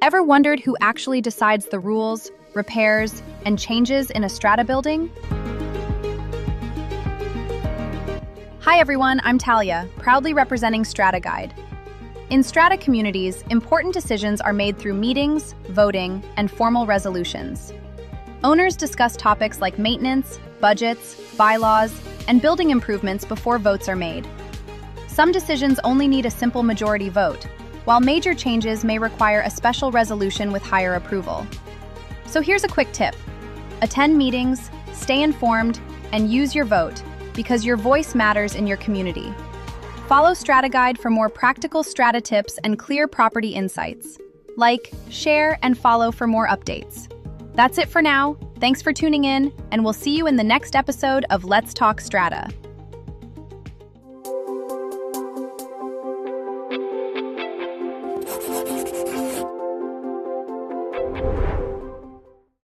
Ever wondered who actually decides the rules, repairs, and changes in a strata building? Hi everyone, I'm Talia, proudly representing Strata Guide. In strata communities, important decisions are made through meetings, voting, and formal resolutions. Owners discuss topics like maintenance, budgets, bylaws, and building improvements before votes are made. Some decisions only need a simple majority vote, while major changes may require a special resolution with higher approval. So here's a quick tip. Attend meetings, stay informed, and use your vote, because your voice matters in your community. Follow Strata Guide for more practical strata tips and clear property insights. Like, share, and follow for more updates. That's it for now. Thanks for tuning in, and we'll see you in the next episode of Let's Talk Strata.